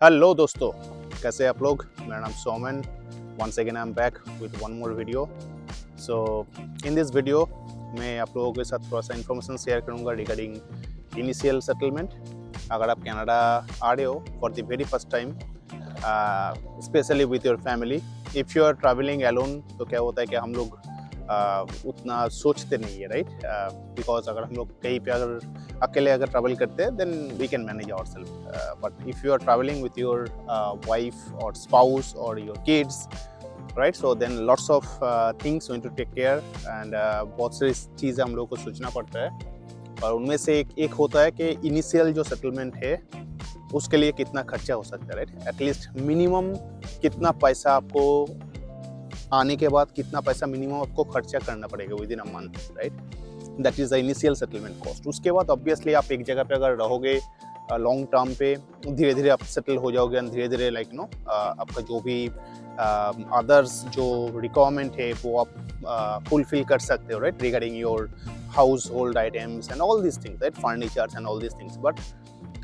Hello दोस्तों, कैसे आप लोग। मेरा नाम Soman. Once again I am back with one more video. So in this video मैं आप लोगों के साथ थोड़ा सा इन्फॉर्मेशन शेयर करूंगा रिगार्डिंग इनिशियल सेटलमेंट। अगर आप कनाडा आ रहे हो for the very first time, specially with your family, if you are travelling alone, तो क्या होता है कि हम लोग उतना सोचते नहीं है, राइट। बिकॉज अगर हम लोग कहीं पे अगर अकेले अगर ट्रैवल करते हैं then we can manage our self, but if you are travelling with your wife or spouse or your kids, right, so then lots of things we need to take care and बहुत सारी चीज़ें हम लोग को सोचना पड़ता है। और उनमें से एक होता है कि इनिशियल जो सेटलमेंट है उसके लिए कितना खर्चा हो सकता है, राइट। एटलीस्ट मिनिमम कितना पैसा आपको आने के बाद कितना पैसा मिनिमम आपको खर्चा करना पड़ेगा with in a month, right. That is the initial settlement cost. उसके बाद ऑब्वियसली आप एक जगह पे अगर रहोगे लॉन्ग टर्म पे, धीरे धीरे आप सेटल हो जाओगे एंड धीरे धीरे लाइक आपका जो भी अदर्स जो रिक्वायरमेंट है वो आप फुलफिल कर सकते हो, right, regarding your house hold items and all this things, right, furnitures and all this things. But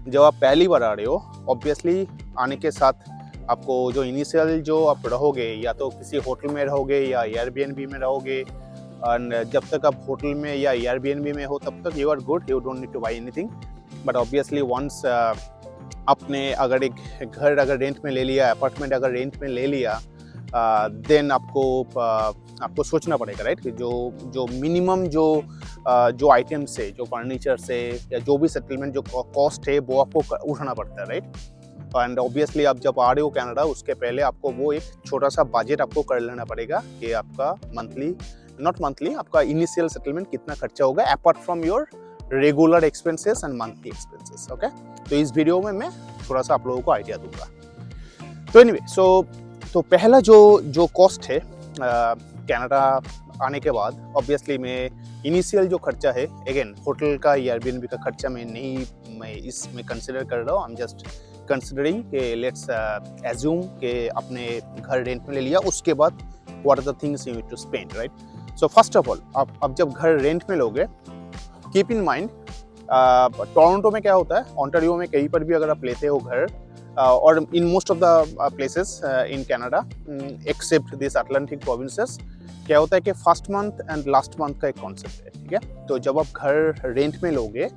जब आप पहली बार आ रहे हो, ऑब्वियसली आने के साथ आपको जो इनिशियल जो आप रहोगे, या तो किसी होटल में रहोगे या एयरबीएनबी में रहोगे, एंड जब तक आप होटल में या एयरबीएनबी में हो तब तक you are good, you don't need to buy anything. But obviously once आपने अगर एक घर अगर रेंट में ले लिया, अपार्टमेंट अगर रेंट में ले लिया, देन आपको सोचना पड़ेगा, राइट, कि जो मिनिमम जो आइटम्स है, जो फर्नीचर से या जो भी सेटलमेंट जो कॉस्ट है वो आपको उठाना पड़ता है, राइट। एंड ऑब्वियसली आप जब आ रहे हो कनाडा, उसके पहले आपको वो एक छोटा सा बजट आपको कर लेना पड़ेगा कि आपका आपका इनिशियल सेटलमेंट कितना खर्चा होगा apart from your regular expenses and monthly expenses. Okay, तो इस वीडियो में मैं थोड़ा सा आप लोगों को आइडिया दूंगा। तो एनीवे, तो पहला जो कॉस्ट है कनाडा आने के बाद, ऑब्वियसली मैं इनिशियल जो खर्चा है, अगेन होटल का या एयरबीएनबी का खर्चा मैं इसमें कंसिडर कर रहा हूँ। आई एम जस्ट कंसिडरिंग कि लेट्स एज्यूम कि आपने घर रेंट में ले लिया, उसके बाद what are the things you need to spend, right. So first of all आप जब घर रेंट में लोगे, कीप इन माइंड टोरंटो में क्या होता है, ओंटारियो में कहीं पर भी अगर आप लेते हो घर, और in most of the places in Canada except this Atlantic provinces, क्या होता है कि first month and last month का एक कॉन्सेप्ट है, ठीक है। तो जब आप घर रेंट में लोगे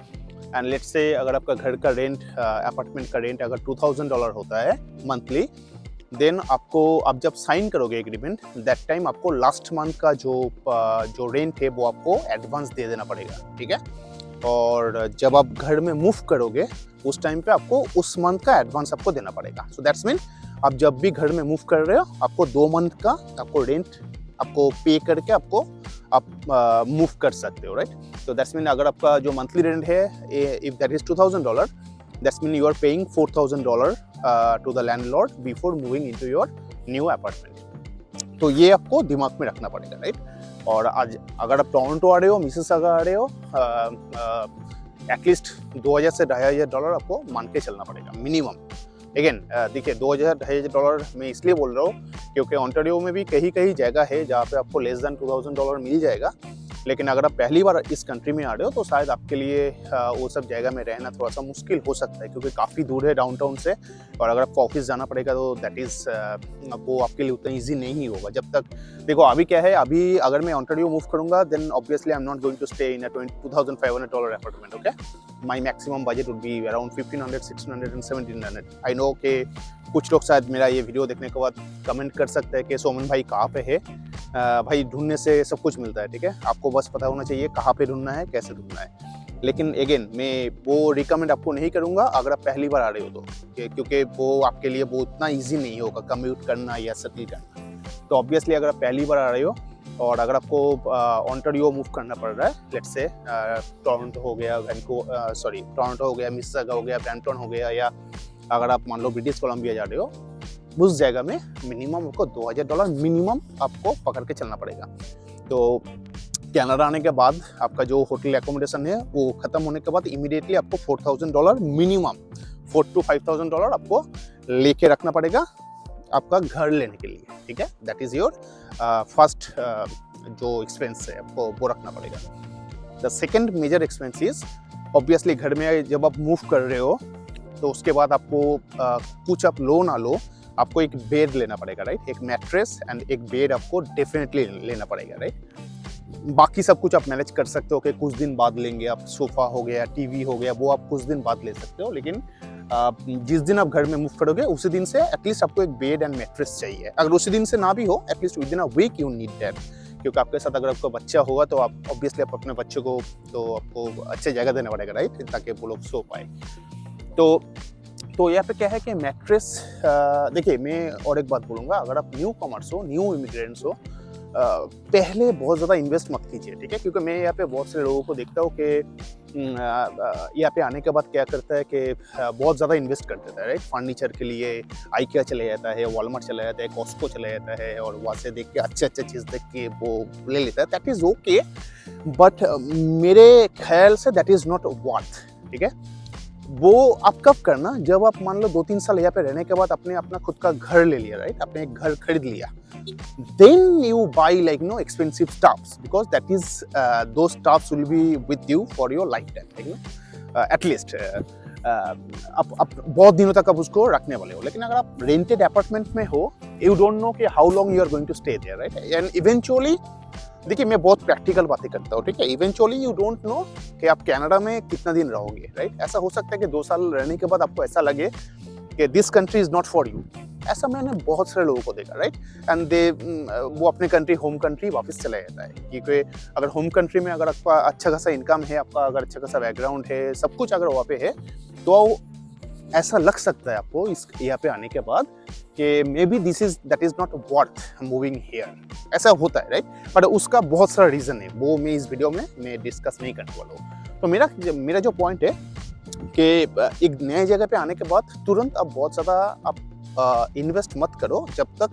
एंड लेट्स से अगर आपका घर का रेंट, अपार्टमेंट का रेंट अगर $2000 होता है मंथली, देन आप जब साइन करोगे एग्रीमेंट, दैट टाइम आपको लास्ट मंथ का जो रेंट है वो आपको एडवांस दे देना पड़ेगा, ठीक है। और जब आप घर में मूव करोगे उस टाइम पे आपको उस मंथ का एडवांस आपको देना पड़ेगा। सो दैट्स मीन आप जब भी घर में मूव कर रहे हो, आपको 2 मंथ का आपको रेंट आपको पे करके आप मूव कर सकते हो, राइट। तो दैट्स मीन अगर आपका जो मंथली रेंट है, if that is $2000, that's mean you are paying $4000 to the landlord before moving into your new apartment. तो ये आपको दिमाग में रखना पड़ेगा, राइट। और आज अगर आप टोरंटो आ रहे हो, मिसिसागा आ रहे हो, एटलीस्ट $2000 से $2500 आपको मान के चलना पड़ेगा मिनिमम। अगेन देखिए, $2000 मैं इसलिए बोल रहा हूँ क्योंकि ओंटारियो में भी कहीं जगह है जहाँ पे आपको लेस देन $2000 मिल जाएगा। लेकिन अगर आप पहली बार इस कंट्री में आ रहे हो तो शायद आपके लिए वो सब जगह में रहना थोड़ा सा मुश्किल हो सकता है, क्योंकि काफ़ी दूर है डाउनटाउन से, और अगर आपको ऑफिस जाना पड़ेगा तो दैट इज़ वो आपके लिए उतना ईजी नहीं होगा। जब तक देखो, अभी क्या है, अभी अगर मैं ओंटारियो मूव करूंगा then obviously I am not going to stay in a $2500 apartment. Okay, my maximum budget would be around $1500, $1600 and $1700। I know कि कुछ लोग शायद मेरा ये वीडियो देखने के बाद कमेंट कर सकते हैं कि सोमन भाई कहाँ पे है। भाई ढूंढने से सब कुछ मिलता है, ठीक है। आपको बस पता होना चाहिए कहाँ पे ढूंढना है, कैसे ढूंढना है। लेकिन अगेन मैं वो रिकमेंड आपको नहीं करूँगा अगर आप पहली बार आ रहे हो तो, क्योंकि वो आपके लिए वो उतना ईजी नहीं होगा कम्यूट करना या सेटल करना। तो ऑब्वियसली अगर आप पहली बार आ रहे हो और अगर आपको ओंटारियो मूव करना पड़ रहा है, लेट्स से टोरंटो हो गया, टोरंटो हो गया, मिसिसागा हो गया, ब्रैम्पटन हो गया, या अगर आप मान लो ब्रिटिश कोलंबिया जा रहे हो, उस जगह में मिनिमम आपको $2000 मिनिमम आपको पकड़ के चलना पड़ेगा। तो कनाडा आने के बाद आपका जो होटल एकोमोडेशन है वो खत्म होने के बाद इमीडिएटली आपको $4000 मिनिमम, $4000 to $5000 आपको लेके रखना पड़ेगा आपका घर लेने के लिए, ठीक है। दैट इज योर फर्स्ट जो एक्सपेंस है आपको वो रखना पड़ेगा। The second major expense is obviously घर में जब आप मूव कर रहे हो तो उसके बाद आपको कुछ आप लो ना लो, आपको एक बेड लेना पड़ेगा, राइट। एक मैट्रेस एंड एक बेड आपको डेफिनेटली लेना पड़ेगा, राइट। बाकी सब कुछ आप मैनेज कर सकते हो कि कुछ दिन बाद लेंगे आप, सोफा हो गया, टीवी हो गया, वो आप कुछ दिन बाद ले सकते हो, लेकिन जिस दिन आप घर में मूव करोगे उसी दिन से एटलीस्ट आपको एक बेड एंड मैट्रेस चाहिए। अगर उसी दिन से ना भी हो, at least within a week you need that, क्योंकि आपके साथ अगर आपका बच्चा होगा तो आप ऑब्वियसली आप अपने बच्चे को तो आपको अच्छी जगह देना पड़ेगा, राइट, ताकि वो लोग सो पाए। तो यहाँ पे क्या है कि मैट्रेस, देखिए मैं और एक बात बोलूँगा, अगर आप न्यू कमर्स हो, न्यू इमिग्रेंट्स हो, पहले बहुत ज़्यादा इन्वेस्ट मत कीजिए, ठीक है, क्योंकि मैं यहाँ पे बहुत से लोगों को देखता हूँ कि यहाँ पे आने के बाद क्या करता है कि बहुत ज़्यादा इन्वेस्ट कर देता है, राइट। फर्नीचर के लिए आइकिया चले जाता है, वॉलमार्ट चला जाता है, कॉस्को चला जाता है, और वहाँ से देख के अच्छे चीज़ देख के वो ले लेता है। दैट इज़ ओके, बट मेरे ख्याल say that is not worth, ठीक है। वो आप कब करना, जब आप मान लो 2-3 साल यहाँ पे रहने के बाद आपने अपना खुद का घर ले लिया, राइट, आपने एक घर खरीद लिया, then you buy like expensive stuffs, because that is those stuffs will be with you for your lifetime, like at least आप बहुत दिनों तक आप उसको रखने वाले हो। लेकिन अगर आप रेंटेड अपार्टमेंट में हो, यू डोंट नो कि how long you are going to stay there, right, and eventually, देखिए मैं बहुत प्रैक्टिकल बातें करता हूँ, ठीक है, इवेंचुअली यू डोंट नो कि आप कनाडा में कितना दिन रहोगे, राइट। ऐसा हो सकता है कि 2 साल रहने के बाद आपको ऐसा लगे कि this country is not for you. ऐसा मैंने बहुत सारे लोगों को देखा, राइट, एंड दे वो अपने कंट्री, होम कंट्री वापस चला जाता है, क्योंकि अगर होम कंट्री में अगर आपका अच्छा खासा इनकम है, आपका अगर अच्छा खासा बैकग्राउंड है, सब कुछ अगर वहाँ पे है, तो ऐसा लग सकता है आपको इस यहाँ पे आने के बाद कि may be that is not worth moving here. ऐसा होता है, राइट, बट उसका बहुत सारा रीज़न है, वो मैं इस वीडियो में मैं डिस्कस नहीं करने वाला हूँ। तो मेरा जो पॉइंट है कि एक नए जगह पे आने के बाद तुरंत आप बहुत ज़्यादा आप इन्वेस्ट मत करो जब तक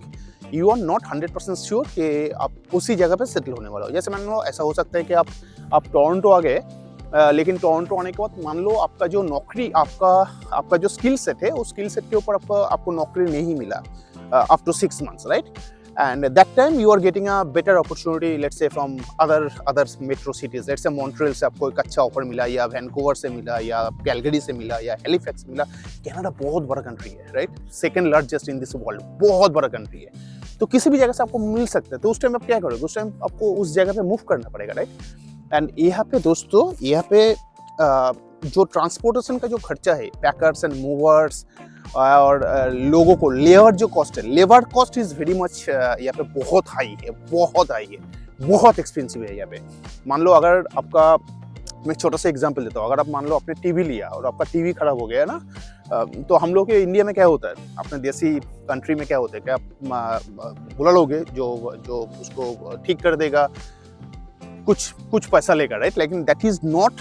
यू आर नॉट 100% श्योर कि आप उसी जगह पे सेटल होने वाले हो। जैसे मान लो ऐसा हो सकता है कि आप टोरंटो आ गए, लेकिन टोरंटो आने के बाद मान लो आपका जो नौकरी, आपका जो स्किल सेट है, उस स्किल सेट के ऊपर आपको नौकरी नहीं मिला up to 6 months, right, and that time you are getting a better opportunity, let's say from other metro cities, let's say Montreal से आपको एक अच्छा ऑफर मिला, या वैंकूवर से मिला, या कैलगरी से मिला, या हैलिफैक्स से मिला। कनाडा बहुत बड़ा कंट्री है, right, second largest in this world, बहुत बड़ा कंट्री है, तो किसी भी जगह से आपको मिल सकता है। तो उस टाइम आप क्या करोगे, उस टाइम आपको उस जगह पे मूव करना पड़ेगा, राइट। एंड यहाँ पे दोस्तों, यहाँ पे जो ट्रांसपोर्टेशन का जो खर्चा है, पैकर्स एंड मूवर्स, और लोगों को लेबर जो कॉस्ट है, labour cost is very much यहाँ पे बहुत हाई है, बहुत एक्सपेंसिव है यहाँ पे। मान लो अगर आपका, मैं छोटा सा एग्जांपल देता हूँ, अगर आप मान लो आपने टीवी लिया और आपका टीवी खराब हो गया ना, तो हम लोग के इंडिया में क्या होता है, अपने देसी कंट्री में क्या होता है कि आप बुला लोगे जो उसको ठीक कर देगा, कुछ पैसा लेगा, राइट, लेकिन that is not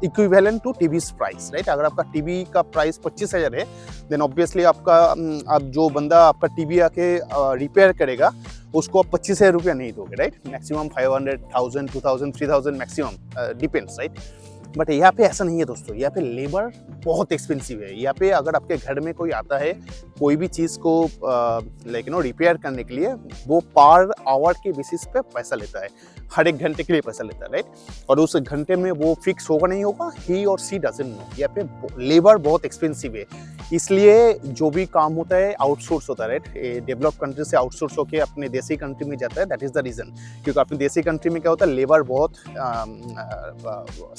equivalent to TV's price, right. अगर आपका टीवी का प्राइस 25,000 है, देन ऑब्वियसली आप जो बंदा आपका टीवी आके रिपेयर करेगा, उसको आप 25,000 रुपया नहीं दोगे, right, maximum 500, 1000, 2000, 3000 maximum, depends, right. But यहाँ पे ऐसा नहीं है दोस्तों, यहाँ पे लेबर बहुत एक्सपेंसिव है। यहाँ पे अगर आपके घर में कोई आता है कोई भी चीज़ को रिपेयर करने के लिए, वो पर आवर के बेसिस पे पैसा लेता है, हर एक घंटे के लिए पैसा लेता है, राइट, और उस घंटे में वो फिक्स होगा नहीं होगा, ही और सी डजंट नो। यहाँ पे लेबर बहुत एक्सपेंसिव है, इसलिए जो भी काम होता है आउटसोर्स होता है, राइट। डेवलप कंट्री से आउटसोर्स होकर अपने देसी कंट्री में जाता है, दैट इज द रीज़न। क्योंकि अपने देसी कंट्री में क्या होता है, लेबर बहुत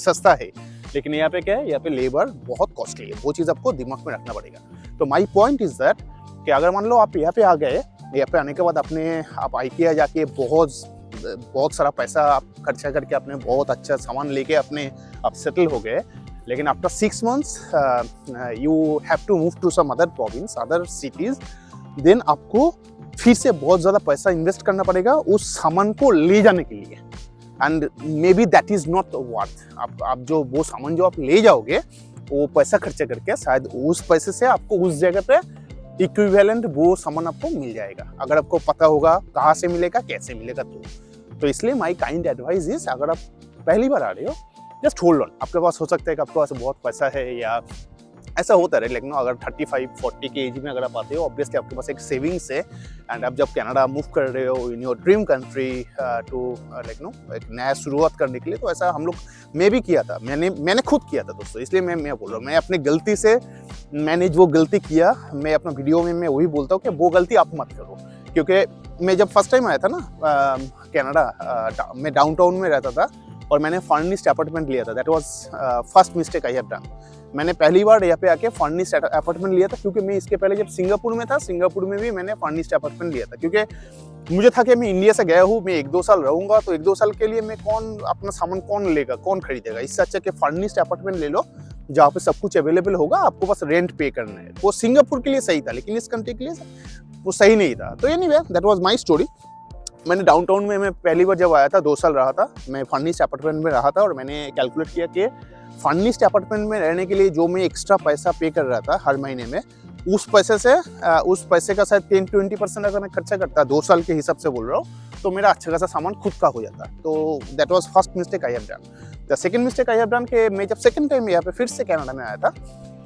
सस्ता है, लेकिन यहाँ पे क्या है, यहाँ पे लेबर बहुत कॉस्टली है। वो चीज़ आपको दिमाग में रखना पड़ेगा। तो माई पॉइंट इज दैट कि अगर मान लो आप यहाँ पे आ गए, यहाँ पे आने के बाद आप आइकिया जाके बहुत सारा पैसा आप खर्चा करके आपने बहुत अच्छा सामान लेके आप सेटल हो गए, लेकिन after 6 months you have to move to some other province, other cities, then आपको फिर से बहुत ज़्यादा पैसा इन्वेस्ट करना पड़ेगा उस सामान को ले जाने के लिए, and may be that is not worth. आप जो वो सामान जो आप ले जाओगे, वो पैसा खर्चा करके शायद उस पैसे से आपको उस जगह पे इक्विवेलेंट वो सामान आपको मिल जाएगा, अगर आपको पता होगा कहाँ से मिलेगा, कैसे मिलेगा। तो इसलिए माई काइंड एडवाइस इज, अगर आप पहली बार आ रहे हो, जस्ट होल्ड ऑन। आपके पास हो सकता है कि आपके पास बहुत पैसा है, या ऐसा होता है लाइक नो, अगर 35-40 के एज में अगर आप आते हो, ऑब्वियसली आपके पास एक सेविंग्स है, एंड आप जब कनाडा मूव कर रहे हो in your dream country to like no एक नया शुरुआत करने के लिए, तो ऐसा हम लोग, मैं भी किया था, मैंने खुद किया था दोस्तों, इसलिए मैं बोल रहा हूँ, मैं अपनी गलती से मैंने जो गलती किया, मैं अपना वीडियो में मैं वही बोलता हूँ कि वो गलती आप मत करो। क्योंकि मैं जब फर्स्ट टाइम आया था ना कनाडा, मैं डाउनटाउन में रहता था और मैंने फर्निश्ड अपार्टमेंट लिया था। That was first mistake I have done. मैंने पहली बार यहाँ पे आके फर्निश्ड अपार्टमेंट लिया था, क्योंकि मैं इसके पहले जब सिंगापुर में था, सिंगापुर में भी मैंने फर्निश्ड अपार्टमेंट लिया था, क्योंकि मुझे था कि मैं इंडिया से गया हूँ, मैं 1-2 साल रहूँगा, तो 1-2 साल के लिए मैं अपना सामान कौन लेगा, कौन खरीदेगा। इससे अच्छा कि फर्निश्ड अपार्टमेंट ले लो जहाँ पे सब कुछ अवेलेबल होगा, आपको बस रेंट पे करना है। वो सिंगापुर के लिए सही था, लेकिन इस कंट्री के लिए वो सही नहीं था। तो anyway that was my story. मैंने डाउनटाउन में मैं पहली बार जब आया था, 2 साल रहा था, मैं फर्निश्ड अपार्टमेंट में रहा था, और मैंने कैलकुलेट किया कि फर्निश्ड अपार्टमेंट में रहने के लिए जो मैं एक्स्ट्रा पैसा पे कर रहा था हर महीने में, उस पैसे का शायद 10-20% अगर मैं खर्चा करता, 2 साल के हिसाब से बोल रहा हूँ, तो मेरा अच्छा खासा सामान खुद का हो जाता। तो that was first mistake I have done. The second mistake I have done कि मैं जब सेकंड टाइम यहाँ पे फिर से कनाडा में आया था,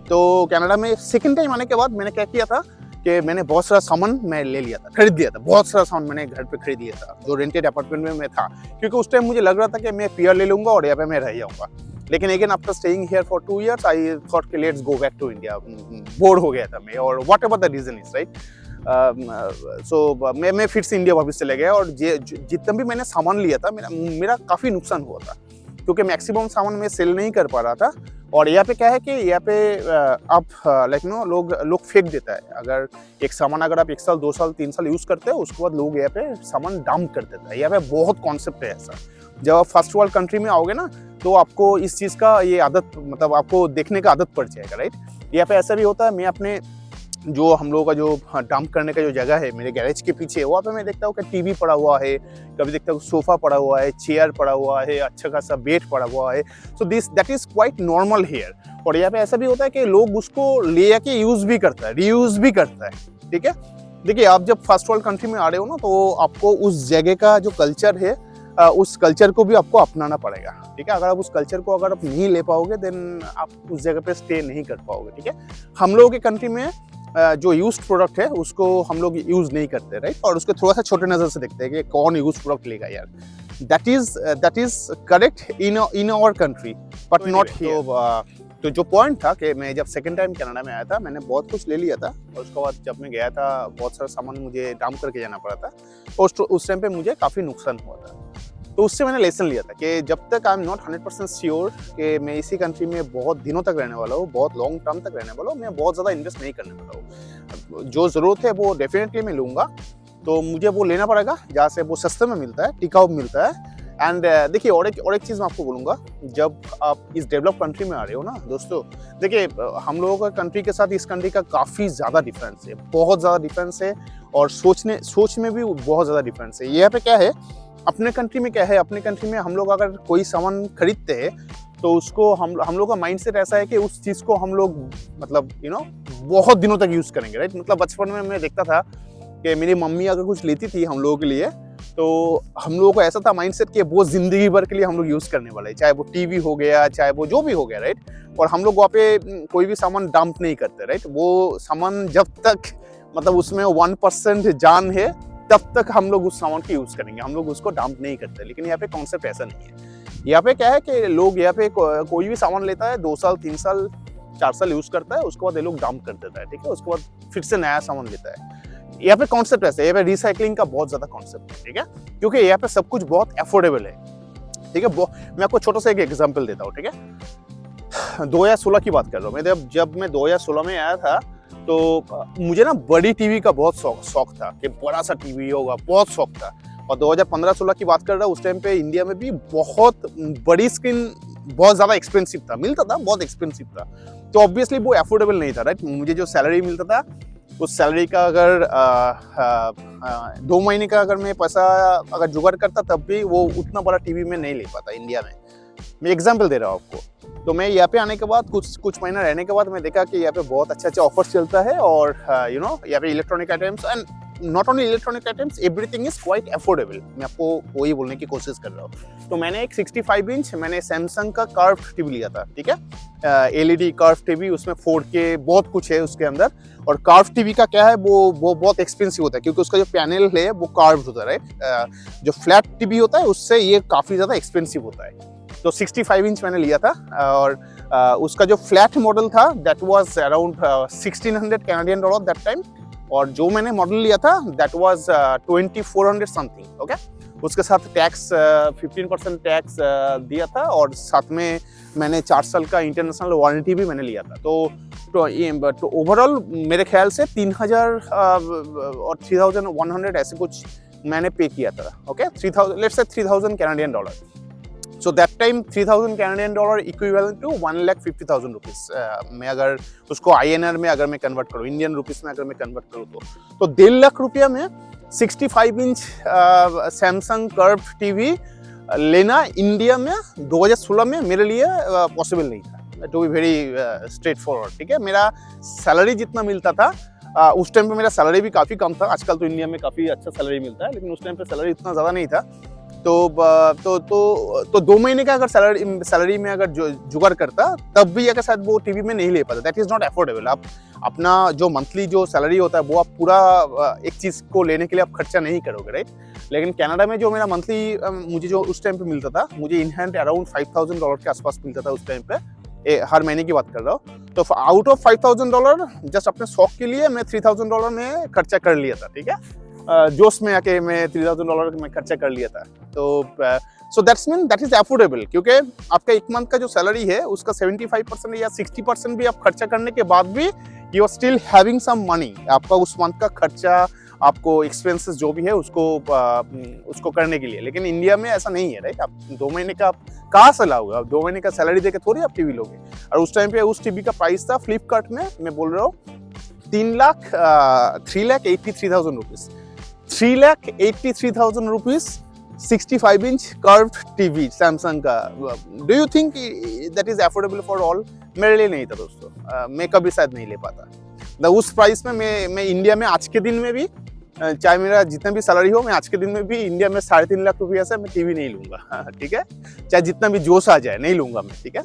तो कनाडा में सेकंड टाइम आने के बाद मैंने क्या किया था कि मैंने बहुत सारा सामान मैं ले लिया था, खरीद लिया था। बहुत सारा सामान मैंने घर पे खरीद लिया था, जो रेंटेड अपार्टमेंट में मैं था, क्योंकि उस टाइम मुझे लग रहा था कि मैं पीआर ले लूंगा और यहाँ पे मैं रह जाऊंगा। लेकिन again after staying here for 2 years I thought कि let's go back to India. Bore हो गया था मैं, और whatever the reason is right. So मैं फिर से इंडिया वापस चले गया, और जितना भी मैंने सामान लिया था, मेरा काफ़ी नुकसान हुआ था, क्योंकि मैक्सिमम सामान मैं सेल नहीं कर पा रहा था। और यहाँ पे क्या है कि यहाँ पे आप लाइक नो लोग फेंक देता है। अगर एक सामान अगर आप 1 साल 2 साल 3 साल यूज़ करते हो, उसके बाद लोग यहाँ पे सामान डंप कर देता है। यहाँ पे बहुत कॉन्सेप्ट है ऐसा। जब आप फर्स्ट वर्ल्ड कंट्री में आओगे ना, तो आपको इस चीज़ का ये आदत, मतलब आपको देखने का आदत पड़ जाएगा, राइट। यहाँ पे ऐसा भी होता है। मैं अपने जो हम लोगों का जो डंप करने का जो जगह है मेरे गैरेज के पीछे, वहाँ पे मैं देखता हूँ कि टीवी पड़ा हुआ है, कभी देखता हूँ सोफा पड़ा हुआ है, चेयर पड़ा हुआ है, अच्छा खासा बेड पड़ा हुआ है। So that is quite normal here. और यहाँ पे ऐसा भी होता है कि लोग उसको ले आके यूज़ भी करता है, रीयूज़ भी करता है। ठीक है, देखिए आप जब फर्स्ट वर्ल्ड कंट्री में आ रहे हो ना, तो आपको उस जगह का जो कल्चर है, उस कल्चर को भी आपको अपनाना पड़ेगा। ठीक है, अगर आप उस कल्चर को अगर आप नहीं ले पाओगे, देन आप उस जगह पे स्टे नहीं कर पाओगे। ठीक है, हम लोगों के कंट्री में जो यूज्ड प्रोडक्ट है उसको हम लोग यूज़ नहीं करते, राइट। और उसको थोड़ा सा छोटे नज़र से देखते हैं कि कौन यूज प्रोडक्ट लेगा यार। That is correct in our country, but not here. तो जो पॉइंट था कि मैं जब सेकंड टाइम कनाडा में आया था, मैंने बहुत कुछ ले लिया था, और उसके बाद जब मैं गया था, बहुत सारा सामान मुझे डंप करके जाना पड़ा था, और उस टाइम पे मुझे काफ़ी नुकसान हुआ था। तो उससे मैंने लेसन लिया था कि जब तक आई एम नॉट 100% श्योर कि मैं इसी कंट्री में बहुत दिनों तक रहने वाला हूँ, बहुत लॉन्ग टर्म तक रहने वाला हूँ, मैं बहुत ज़्यादा इन्वेस्ट नहीं करने वाला हूँ। जो ज़रूरत है वो डेफिनेटली मैं लूँगा, तो मुझे वो लेना पड़ेगा जहाँ से वो सस्ते में मिलता है, टिकाऊ मिलता है। एंड देखिए, और एक चीज़ मैं आपको बोलूँगा, जब आप इस डेवलप कंट्री में आ रहे हो ना दोस्तों, देखिए हम लोगों का कंट्री के साथ इस कंट्री का काफ़ी ज़्यादा डिफरेंस है, बहुत ज़्यादा डिफरेंस है, और सोच में भी बहुत ज़्यादा डिफरेंस है। यहाँ पे क्या है, अपने कंट्री में क्या है, अपने कंट्री में हम लोग अगर कोई सामान खरीदते हैं, तो उसको हम लोग का माइंडसेट ऐसा है कि उस चीज़ को हम लोग मतलब बहुत दिनों तक यूज़ करेंगे, राइट। मतलब बचपन में मैं देखता था कि मेरी मम्मी अगर कुछ लेती थी हम लोगों के लिए, तो हम लोगों को ऐसा था माइंडसेट कि वो ज़िंदगी भर के लिए हम लोग यूज़ करने वाले हैं, चाहे वो टीवी हो गया, चाहे वो जो भी हो गया, राइट। और हम लोग वहाँ पे कोई भी सामान डंप नहीं करते, राइट। वो सामान जब तक मतलब उसमें 1% जान है, तब तक हम लोग उस सामान को यूज़ करेंगे, हम लोग उसको डंप नहीं करते। लेकिन यहाँ पे कॉन्सेप्ट ऐसा नहीं है। यहाँ पे क्या है कि लोग यहाँ पे कोई भी सामान लेता है, 2 साल 3 साल 4 साल यूज़ करता है, उसके बाद ये लोग डंप कर देता है। ठीक है, उसके बाद फिर से नया सामान लेता है। यहाँ पे कॉन्सेप्ट ऐसा है, यहाँ पे रिसाइकलिंग का बहुत ज़्यादा कॉन्सेप्ट है। ठीक है, क्योंकि यहाँ पे सब कुछ बहुत अफोर्डेबल है। ठीक है, मैं आपको छोटा सा एक एग्जाम्पल देता हूँ। ठीक है, 2016 की बात कर रहा हूँ मैं। जब मैं 2016 में आया था, तो मुझे ना बड़ी टीवी का बहुत शौक था कि बड़ा सा टीवी होगा, बहुत शौक था। और 2015-16 की बात कर रहा हूँ, उस टाइम पे इंडिया में भी बहुत बड़ी स्क्रीन बहुत ज़्यादा एक्सपेंसिव था, मिलता था, बहुत एक्सपेंसिव था। तो ऑब्वियसली वो अफोर्डेबल नहीं था, राइट। मुझे जो सैलरी मिलता था, उस सैलरी का अगर 2 महीने का अगर मैं पैसा अगर जुगाड़ करता, तब भी वो उतना बड़ा टीवी में नहीं ले पाता इंडिया में। मैं एग्जाम्पल दे रहा हूँ आपको। तो मैं यहाँ पे आने के बाद कुछ महीना रहने के बाद मैं देखा कि यहाँ पे बहुत अच्छा ऑफर्स चलता है, और यहाँ पे electronic items and not only electronic items, everything is quite affordable. मैं आपको वही बोलने की कोशिश कर रहा हूँ। तो मैंने एक 65 इंच मैंने सैमसंग का कर्व टीवी लिया था, ठीक है, LED कर्व टीवी, उसमें 4K बहुत कुछ है उसके अंदर। और कर्व टीवी का क्या है, वो बहुत एक्सपेंसिव होता है क्योंकि उसका जो पैनल है वो कर्व होता है, राइट। जो फ्लैट टीवी होता है उससे ये काफ़ी ज़्यादा एक्सपेंसिव होता है। तो 65 इंच मैंने लिया था और उसका जो फ्लैट मॉडल था that was around 1600 Canadian dollar that time. और जो मैंने मॉडल लिया था दैट वाज 2400 समथिंग, ओके। उसके साथ टैक्स 15% टैक्स दिया था और साथ में मैंने 4 साल का इंटरनेशनल वारंटी भी मैंने लिया था। तो ओवरऑल मेरे ख्याल से 3000 और 3100 ऐसे कुछ मैंने पे किया था, okay. 3000, let's say 3000 Canadian dollar. So that time 3000 Canadian dollar equivalent to 1,50,000 rupees. मैं अगर उसको INR में अगर मैं कन्वर्ट करूँ, इंडियन रुपीस में अगर मैं कन्वर्ट करूँ तो 1.5 लाख रुपया में 65 इंच सैमसंग कर्व टीवी लेना इंडिया में 2016 में मेरे लिए पॉसिबल नहीं था, to be very straightforward, ठीक है। मेरा सैलरी जितना मिलता था उस टाइम पे, मेरा सैलरी भी काफ़ी कम था। आजकल तो इंडिया में काफ़ी अच्छा सैलरी मिलता है, लेकिन उस टाइम पे सैलरी इतना ज़्यादा नहीं था। तो 2 महीने का अगर सैलरी में अगर जुगाड़ करता तब भी अगर शायद वो टीवी में नहीं ले पाता। That is not affordable. आप अपना जो मंथली जो सैलरी होता है वो आप पूरा एक चीज़ को लेने के लिए आप खर्चा नहीं करोगे, राइट। लेकिन कनाडा में जो मेरा मंथली मुझे जो उस टाइम पे मिलता था, मुझे इन हैंड अराउंड $5,000 के आसपास मिलता था उस टाइम पे, हर महीने की बात कर रहा हूँ। तो आउट ऑफ $5,000 जस्ट अपने शौक के लिए मैं $3,000 में खर्चा कर लिया था, ठीक है। जोश में आके मैं $3,000 में खर्चा कर लिया था। तो सो दैट इज अफोर्डेबल, क्योंकि आपका एक मंथ का जो सैलरी है उसका 75% या 60% भी आप खर्चा करने के बाद भी you are still having some money. आपका उस मंथ का खर्चा, आपको एक्सपेंसेस जो भी है उसको करने के लिए। लेकिन इंडिया में ऐसा नहीं है, राइट। आप 2 महीने का आप कहाँ से लाओगे? आप 2 महीने का सैलरी देके थोड़ी आप टीवी लोगे। और उस टाइम पे उस टीवी का प्राइस था फ्लिपकार्ट में, मैं बोल रहा हूँ 3,83,000 rupees. 3,83,000 rupees 65 inch curved TV Samsung का। Do you think that is affordable for all? मेरे लिए नहीं था दोस्तों, मैं कभी शायद नहीं ले पाता। उस प्राइस में मैं इंडिया में आज के दिन में भी, चाहे मेरा जितना भी सैलरी हो, मैं आज के दिन में भी इंडिया में 3.5 लाख रुपया से मैं टीवी नहीं लूंगा, ठीक है। चाहे जितना भी जोश आ जाए नहीं लूंगा मैं, ठीक है।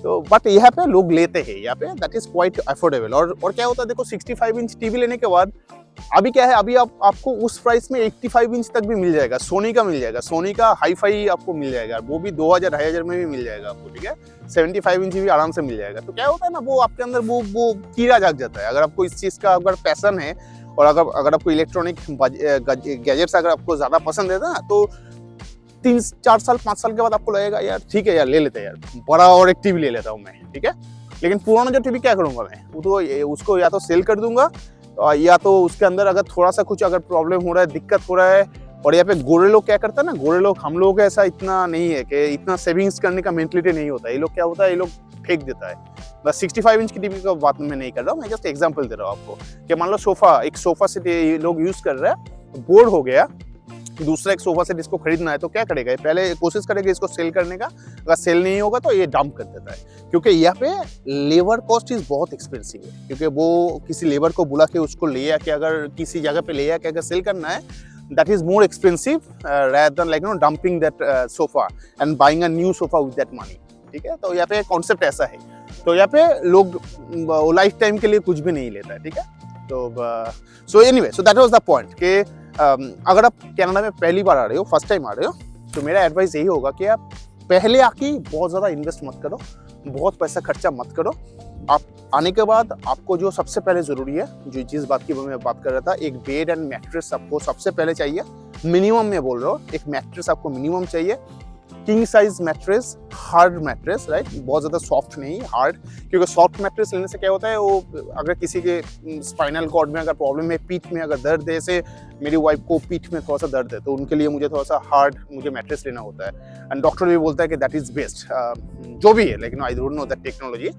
तो बट यहाँ पे लोग लेते हैं, यहाँ पे दैट इज क्वाइट अफोर्डेबल। और क्या होता है, देखो 65 इंच टीवी लेने के बाद अभी क्या है, अभी आपको उस प्राइस में 85 इंच तक भी मिल जाएगा। सोनी का मिल जाएगा, सोनी का हाई-फाई आपको मिल जाएगा, वो भी 2000-2500 में भी मिल जाएगा आपको, ठीक है। 75 इंच भी आराम से मिल जाएगा। तो क्या होता है ना, वो आपके अंदर वो कीड़ा जाग जाता है। अगर आपको इस चीज़ का अगर पैशन है और अगर आपको इलेक्ट्रॉनिक गैजेट्स अगर आपको ज़्यादा पसंद है ना, तो 3-4 साल 5 साल के बाद आपको लगेगा यार ठीक है यार, ले लेते हैं यार, बड़ा और एक टीवी ले लेता हूँ मैं, ठीक है। लेकिन पुराना जो टीवी क्या करूँगा मैं, वो तो उसको या तो सेल कर दूंगा, या तो उसके अंदर अगर थोड़ा सा कुछ अगर प्रॉब्लम हो रहा है, दिक्कत हो रहा है। और यहाँ पे गोरे लोग क्या करता है ना, गोरे लोग, हम लोग ऐसा इतना नहीं है कि इतना सेविंग्स करने का मेंटलिटी नहीं होता। ये लोग क्या होता है, ये लोग फेंक देता है। बस 65 इंच की टीवी का बात मैं नहीं कर रहा हूँ, मैं जस्ट एग्जांपल दे रहा हूँ आपको कि मान लो एक सोफा सेट लोग यूज कर रहे हैं, बोर्ड हो गया, दूसरा एक सोफा सेट इसको खरीदना है, तो क्या करेगा, पहले कोशिश करेगा इसको सेल करने का। अगर सेल नहीं होगा तो ये डंप कर देता है, क्योंकि यहाँ पे लेबर कॉस्ट इज बहुत एक्सपेंसिव है। क्योंकि वो किसी लेबर को बुला के उसको ले आके अगर किसी जगह पे ले आके अगर सेल करना है, that is more expensive rather than like dumping that sofa and buying a new sofa with that money, ठीक है। तो यहाँ पे कॉन्सेप्ट ऐसा है। तो यहाँ पे लोग लाइफ टाइम के लिए कुछ भी नहीं लेता है, ठीक है। तो so anyway, so that was the point कि अगर आप कनाडा में पहली बार आ रहे हो, फर्स्ट टाइम आ रहे हो, तो मेरा एडवाइस यही होगा कि आप पहले आके बहुत ज़्यादा इन्वेस्ट मत करो, बहुत पैसा खर्चा मत करो। आप आने के बाद आपको जो सबसे पहले ज़रूरी है, जो जिस बात की मैं बात कर रहा था, एक बेड एंड मैट्रेस आपको सबसे पहले चाहिए। मिनिमम मैं बोल रहा हूँ, एक मैट्रेस आपको मिनिमम चाहिए। King size mattress, hard mattress, right, बहुत ज़्यादा सॉफ्ट नहीं, हार्ड। क्योंकि सॉफ्ट मैट्रेस लेने से क्या होता है, वो अगर किसी के स्पाइनल कॉर्ड में अगर प्रॉब्लम है, पीठ में अगर दर्द है, जैसे मेरी वाइफ को पीठ में थोड़ा सा दर्द है, तो उनके लिए मुझे थोड़ा सा हार्ड मैट्रेस लेना होता है। एंड डॉक्टर भी बोलता है कि दैट इज़ बेस्ट, जो भी है, लेकिन I don't know that technology.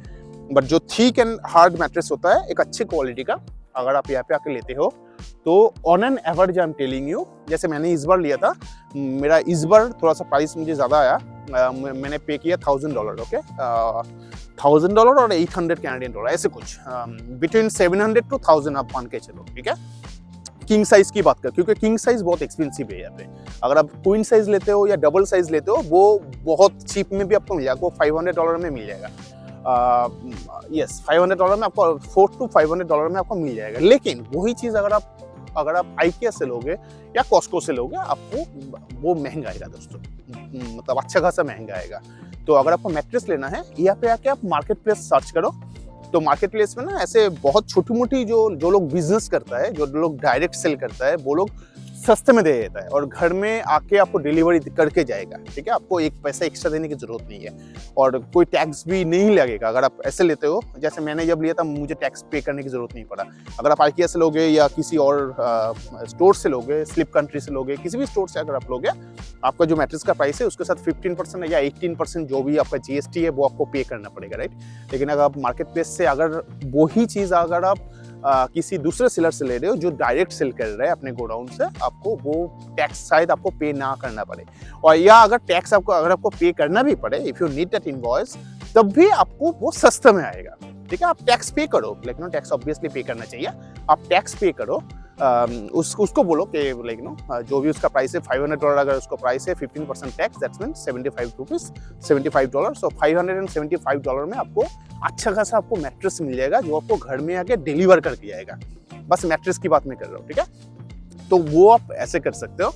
But जो थिक एंड हार्ड मैट्रेस होता है, एक अच्छी क्वालिटी का, अगर आप यहाँ पे आके लेते हो, तो on an average I am telling you, जैसे मैंने इस बार लिया था, मेरा इस बार थोड़ा सा प्राइस मुझे ज़्यादा आया। मैंने पे किया $1,000, ओके, $1,000 और 800 कैनेडियन डॉलर, ऐसे कुछ, बिटवीन 700 to 1000 आप मान के चलो, ठीक है। किंग साइज की बात कर, क्योंकि किंग साइज बहुत एक्सपेंसिव है यहाँ पे। अगर आप क्वीन साइज लेते हो या डबल साइज लेते हो वो बहुत चीप में भी आपको मिल जाएगा, वो $500 में मिल जाएगा। यस, $500 में आपको, $400 to $500 में आपको मिल जाएगा। लेकिन वही चीज़ अगर आप IKEA से लोगे या कॉस्को से लोगे, आपको वो महंगा आएगा दोस्तों, मतलब अच्छा खासा महंगा आएगा। तो अगर आपको मैट्रेस लेना है, यहाँ पे आके आप मार्केट प्लेस सर्च करो। तो मार्केट प्लेस में ना ऐसे बहुत छोटी मोटी जो लोग बिजनेस करता है, जो लोग डायरेक्ट सेल करता है, वो लोग सस्ते में दे देता है और घर में आके आपको डिलीवरी करके जाएगा। ठीक है, आपको एक पैसा एक्स्ट्रा देने की जरूरत नहीं है और कोई टैक्स भी नहीं लगेगा। अगर आप ऐसे लेते हो, जैसे मैंने जब लिया था, मुझे टैक्स पे करने की जरूरत नहीं पड़ा। अगर आप IKEA से लोगे या किसी और स्टोर से लोगे, स्लिप कंट्री से लोगे, किसी भी स्टोर से अगर आप लोगे, आपका जो मैट्रेस का प्राइस है उसके साथ 15% या 18% जो भी आपका GST है वो आपको पे करना पड़ेगा, राइट। लेकिन अगर आप मार्केट प्लेस से अगर वही चीज़ अगर आप किसी दूसरे सेलर से ले रहे हो जो डायरेक्ट सेल कर रहा है अपने गोडाउन से, आपको वो टैक्स शायद आपको पे ना करना पड़े। और या अगर टैक्स अगर आपको पे करना भी पड़े, if you need that invoice, तब भी आपको वो सस्ते में आएगा। ठीक है, आप टैक्स पे करो, लेकिन टैक्स ऑब्वियसली पे करना चाहिए। आप टैक्स पे करो, उसको बोलो कि लाइक जो भी उसका प्राइस है $500, अगर उसका प्राइस है 15% टैक्स, दैट्स मीन $75। सो $575 में आपको अच्छा खासा आपको मैट्रेस मिल जाएगा, जो आपको घर में आके डिलीवर करके जाएगा। बस मैट्रेस की बात मैं कर रहा हूँ, ठीक है। तो वो आप ऐसे कर सकते हो।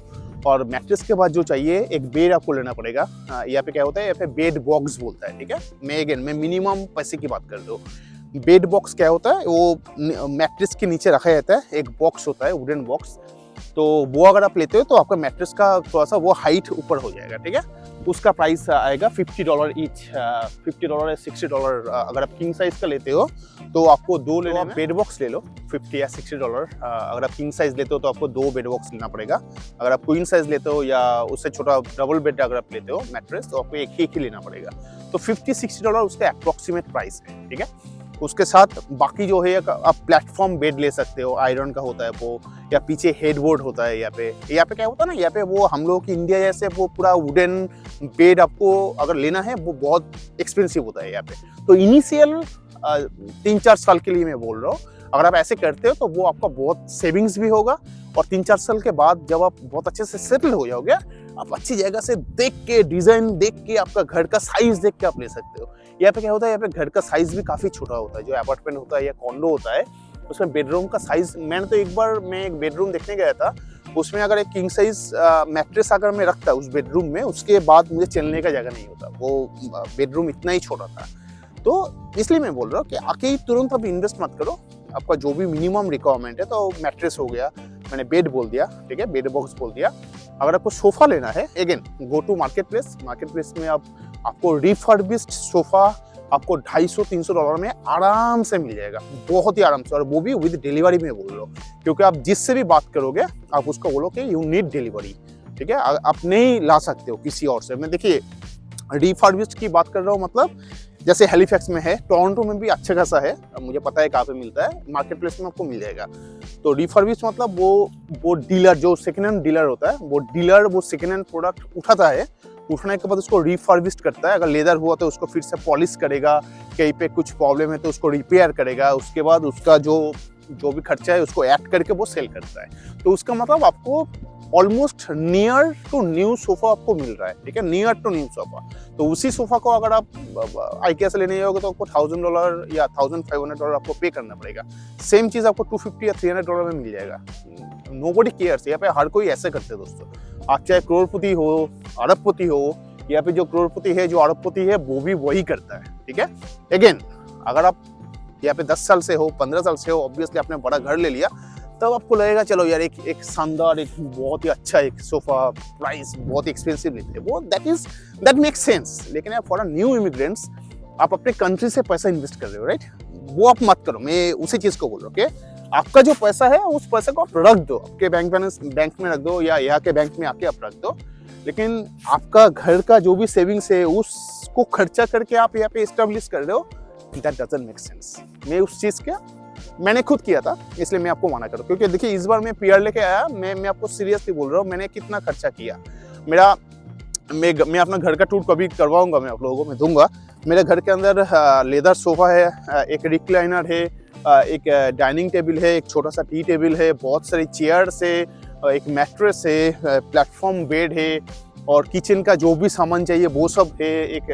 और मैट्रेस के बाद जो चाहिए, एक बेड आपको लेना पड़ेगा। यहाँ पे क्या होता है, यहाँ पे बेड बॉक्स बोलता है, ठीक है। मैं मिनिमम पैसे की बात कर रहा हूँ। बेड बॉक्स क्या होता है, वो मैट्रेस के नीचे रखा जाता है, एक बॉक्स होता है, वुडन बॉक्स। तो वो अगर आप लेते हो तो आपका मैट्रेस का थोड़ा सा वो हाइट ऊपर हो जाएगा, ठीक है। उसका प्राइस आएगा $50 ईच, $50 या $60। अगर आप किंग साइज का लेते हो तो आपको दो लेना, आप बेड बॉक्स ले लो, $50 या $60। अगर आप किंग साइज लेते हो तो आपको 2 बेड बॉक्स लेना पड़ेगा। अगर आप क्वीन साइज लेते हो या उससे छोटा डबल बेड अगर आप लेते हो मैट्रेस, तो आपको एक ही लेना पड़ेगा। तो $50-60 उसका अप्रोक्सीमेट प्राइस है, ठीक है। उसके साथ बाकी जो है, आप प्लेटफॉर्म बेड ले सकते हो, आयरन का होता है वो, या पीछे हेडबोर्ड होता है। यहाँ पे क्या होता है ना, यहाँ पे वो हम लोग की इंडिया जैसे वो पूरा वुडन बेड आपको अगर लेना है वो बहुत एक्सपेंसिव होता है यहाँ पे। तो इनिशियल 3-4 साल के लिए मैं बोल रहा हूँ, अगर आप ऐसे करते हो तो वो आपका बहुत सेविंग्स भी होगा। और 3-4 साल के बाद जब आप बहुत अच्छे से सेटल हो जाओगे, आप अच्छी जगह से देख के, डिजाइन देख के, आपका घर का साइज देख के आप ले सकते हो। यहाँ पे क्या होता है, यहाँ पे घर का साइज भी काफी छोटा होता है। जो अपार्टमेंट होता है या कॉन्डो होता है, उसमें बेडरूम का साइज, मैंने तो एक बेडरूम देखने गया था, उसमें अगर एक किंग साइज मैट्रेस अगर मैं रखता उस बेडरूम में, उसके बाद मुझे चलने का जगह नहीं होता। वो बेडरूम इतना ही छोटा था। तो इसलिए मैं बोल रहा हूँ कि आके ही तुरंत आप इन्वेस्ट मत करो। आपका जो भी मिनिमम रिक्वायरमेंट है, तो मैट्रेस हो गया, मैंने बेड बोल दिया, ठीक है, बेड बॉक्स बोल दिया। अगर आपको सोफा लेना है, again go to market place में आपको रिफर्बिश्ड सोफा आपको $250-300 में आराम से मिल जाएगा, बहुत ही आराम से। और वो भी विद डिलीवरी में बोल रहा हूँ, क्योंकि आप जिससे भी बात करोगे आप उसको बोलो कि यू नीड डिलीवरी, ठीक है। आप नहीं ला सकते हो किसी और से। मैं देखिए रिफर्बिश्ड की बात कर रहा हूँ, मतलब जैसे हेलीफैक्स में है, टोरंटो में भी अच्छा खासा है, मुझे पता है कहाँ पे मिलता है, मार्केट प्लेस में आपको मिल जाएगा। तो रिफर्बिश्ड मतलब वो डीलर, जो सेकेंड हैंड डीलर होता है, वो सेकेंड हैंड प्रोडक्ट उठाता है, उठने के बाद उसको रिफर्बिश्ड करता है। अगर लेदर हुआ तो उसको फिर से पॉलिश करेगा, कहीं पे कुछ प्रॉब्लम है तो उसको रिपेयर करेगा, उसके बाद उसका जो भी खर्चा है उसको ऐड करके वो सेल करता है। तो उसका मतलब आपको almost near to new sofa आपको मिल रहा है, ठीक है, नियर टू न्यू सोफा। तो उसी सोफा को अगर आप IKEA से लेने जाओगे तो आपको $1000 या $1500 आपको पे करना पड़ेगा। सेम चीज आपको $250 या $300 में मिल जाएगा। नोबडी केयर्स, यहाँ पे हर कोई ऐसे करते हैं दोस्तों। आप चाहे करोड़पति हो, अरबपति हो, यहाँ पे जो करोड़पति है, जो अरबपति है, वो भी वही करता है, ठीक है। अगेन अगर आप यहाँ पे 10 साल से हो, 15 साल से हो, ऑब्वियसली आपने बड़ा घर ले लिया, तब आपको लगेगा चलो यार एक शानदार, एक बहुत ही अच्छा एक सोफा, प्राइस बहुत ही एक्सपेंसिव लेते हैं, वो दैट मेक्स सेंस। लेकिन फॉर अ न्यू इमिग्रेंट्स, आप अपने कंट्री से पैसा इन्वेस्ट कर रहे हो, राइट, वो आप मत करो। मैं उसी चीज को बोल रहा हूँ कि आपका जो पैसा है उस पैसे को आप रख दो, आपके बैंक में रख दो, या यहाँ के बैंक में आके आप रख दो। लेकिन आपका घर का जो भी सेविंग्स है उसको खर्चा करके आप यहाँ पे एस्टेब्लिश कर रहे हो, दैट डजंट मेक सेंस। मैं उस चीज का मैंने खुद किया था, इसलिए मैं आपको मना करूँ। क्योंकि देखिए इस बार मैं PR लेके आया, मैं आपको सीरियसली बोल रहा हूँ, मैंने कितना खर्चा किया। मैं अपना घर का टूर कभी करवाऊंगा, मैं आप लोगों को मैं दूंगा। मेरे घर के अंदर लेदर सोफ़ा है, एक रिक्लाइनर है, एक डाइनिंग टेबल है, एक छोटा सा टी टेबल है, बहुत सारी चेयर्स है, एक मैट्रेस है, प्लेटफॉर्म बेड है, और किचन का जो भी सामान चाहिए वो सब है। एक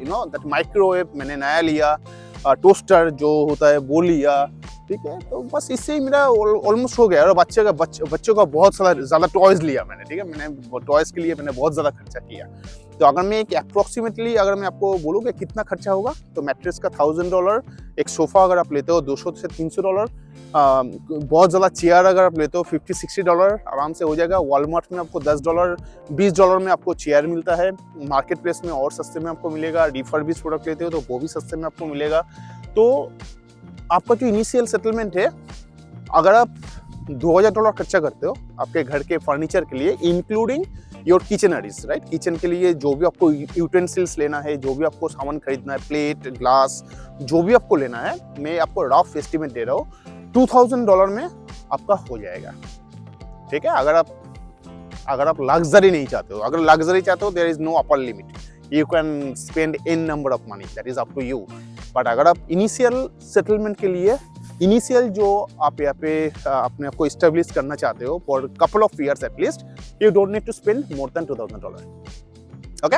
दैट माइक्रोवेव मैंने नया लिया, टोस्टर जो होता है वो लिया, ठीक है। तो बस इससे ही मेरा ऑलमोस्ट हो गया। और बच्चों का बहुत सारा ज़्यादा टॉयज़ लिया मैंने, ठीक है। मैंने टॉयज़ के लिए मैंने बहुत ज़्यादा खर्चा किया। तो अगर मैं एक अप्रॉक्सीमेटली अगर मैं आपको बोलूँ कि कितना खर्चा होगा, तो मैट्रेस का $1000, एक सोफ़ा अगर आप लेते हो $200 से $300, बहुत ज़्यादा चेयर अगर आप लेते हो $50-60 आराम से हो जाएगा। वॉलमार्ट में आपको $10 $20 में आपको चेयर मिलता है। मार्केट प्लेस में और सस्ते में आपको मिलेगा। रिफर्बिश प्रोडक्ट लेते हो तो वो भी सस्ते में आपको मिलेगा। तो आपका जो इनिशियल सेटलमेंट है, अगर आप $2000 खर्चा करते हो आपके घर के फर्नीचर के लिए, इंक्लूडिंग योर किचनरीज, राइट। किचन के लिए जो भी आपको यूटेंसिल्स लेना है, जो भी आपको सामान खरीदना है, प्लेट, ग्लास, जो भी आपको लेना है, मैं आपको रफ एस्टिमेट दे रहा हूँ, $2000 में आपका हो जाएगा, ठीक है। अगर आप लग्जरी नहीं चाहते हो, अगर लग्जरी चाहते हो, there is no upper limit, you can spend in number of money, that is up to you. But अगर आप इनिशियल सेटलमेंट के लिए, इनिशियल जो आप यहाँ पे अपने आप को इस्टेब्लिश करना चाहते हो for couple of years at least, you don't need to spend more than $2000, okay.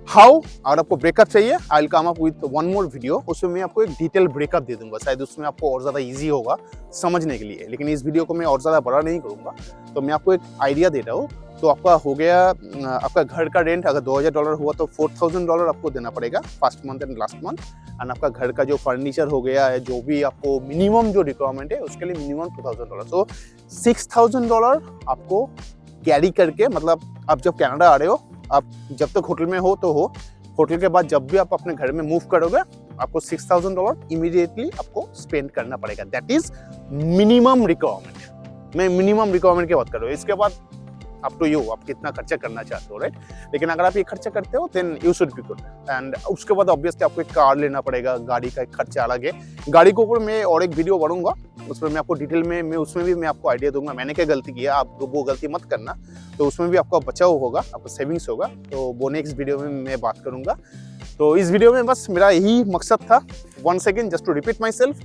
How, अगर आपको ब्रेकअप चाहिए, I will come up with one more video, उसमें मैं आपको एक डिटेल ब्रेकअप दे दूंगा, शायद उसमें आपको और ज़्यादा इजी होगा समझने के लिए। लेकिन इस वीडियो को मैं और ज़्यादा बड़ा नहीं करूँगा, तो मैं आपको एक आइडिया दे रहा हूँ। तो आपका हो गया, आपका घर का रेंट अगर $2000 हुआ तो $4000 आपको देना पड़ेगा first month and last month. And आपका घर का जो फर्नीचर हो गया है, जो भी आपको मिनिमम जो रिक्वायरमेंट है, उसके लिए मिनिमम $2000, तो $6000 आपको कैरी करके, मतलब आप जब कनाडा आ रहे हो, आप जब तक होटल में हो तो हो, होटल के बाद जब भी आप अपने घर में मूव करोगे, आपको $6000 इमीडिएटली आपको स्पेंड करना पड़ेगा। That is minimum requirement. मैं मिनिमम रिक्वायरमेंट की बात कर रहा हूँ, इसके बाद अप टू यू, आप कितना खर्चा करना चाहते हो, राइट। लेकिन अगर आप ये खर्चा करते हो, then you should be good. And उसके बाद ऑब्वियसली आपको एक कार लेना पड़ेगा, गाड़ी का एक खर्चा अलग है। गाड़ी के ऊपर मैं और एक वीडियो बनाऊंगा, उसमें मैं आपको डिटेल में उसमें भी मैं आपको आइडिया दूंगा मैंने क्या गलती किया, आप वो गलती मत करना। तो उसमें भी आपका बचाव होगा, आपका सेविंग्स होगा, तो वो नेक्स्ट वीडियो में मैं बात करूंगा। तो इस वीडियो में बस मेरा यही मकसद था, once again just to repeat my self,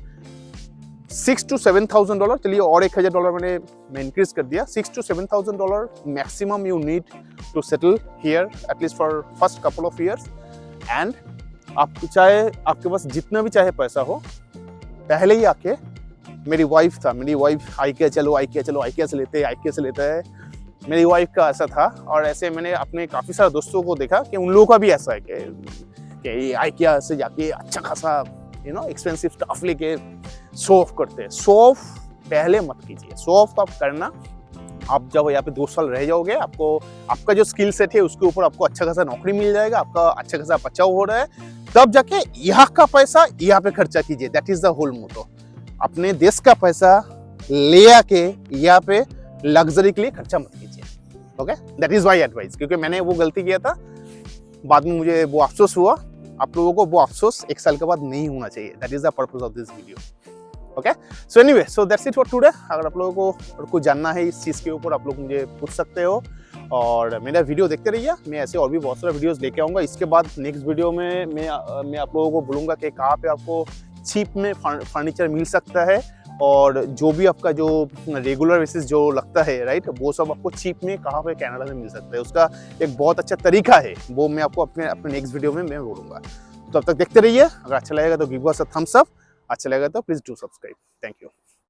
$6,000 to $7,000, चलिए और $1000 मैं इंक्रीज कर दिया, $6,000 to $7,000 maximum you need to settle here at least for first couple of years. And आप चाहे आपके पास जितना भी चाहे पैसा हो, पहले ही आके, मेरी वाइफ आइकिया से लेता है, मेरी वाइफ का ऐसा था। और ऐसे मैंने अपने काफ़ी सारे दोस्तों को देखा कि उन लोगों का भी ऐसा है कि आइकिया से जाके अच्छा खासा एक्सपेंसिव स्टफ लेके शो ऑफ करते हैं। शो ऑफ पहले मत कीजिए। शो ऑफ आप करना, आप जब यहाँ पे 2 साल रह जाओगे, आपका जो स्किल सेट है उसके ऊपर आपको अच्छा खासा नौकरी मिल जाएगा, आपका अच्छा खासा बचाव हो रहा है, तब जाके यहाँ का पैसा यहाँ पे खर्चा कीजिए। दैट इज द होल मोटो। अपने देश का पैसा ले आके यहाँ पे लग्जरी के लिए खर्चा मत कीजिए, okay. That is my advice, क्योंकि मैंने वो गलती किया था, बाद में मुझे वो अफसोस हुआ। आप लोगों को वो अफसोस 1 साल के बाद नहीं होना चाहिए। That is the purpose of this video, okay. So anyway, so that's it for today. अगर आप लोगों को और कुछ जानना है इस चीज़ के ऊपर, आप लोग मुझे पूछ सकते हो, और मेरा वीडियो देखते रहिए। मैं ऐसे और भी बहुत सारे वीडियोस लेके आऊँगा। इसके बाद नेक्स्ट वीडियो में मैं आप लोगों को बोलूँगा कि कहाँ पे आपको चीप में फर्नीचर मिल सकता है, और जो भी आपका जो रेगुलर बेसिस जो लगता है, राइट, वो सब आपको चीप में कहाँ पे कनाडा में मिल सकता है। उसका एक बहुत अच्छा तरीका है, वो मैं आपको अपने नेक्स्ट वीडियो में मैं बोलूँगा। तो अब तक देखते रहिए। अगर अच्छा लगेगा तो give us a thumbs up, अच्छा लगेगा तो please do subscribe. Thank you.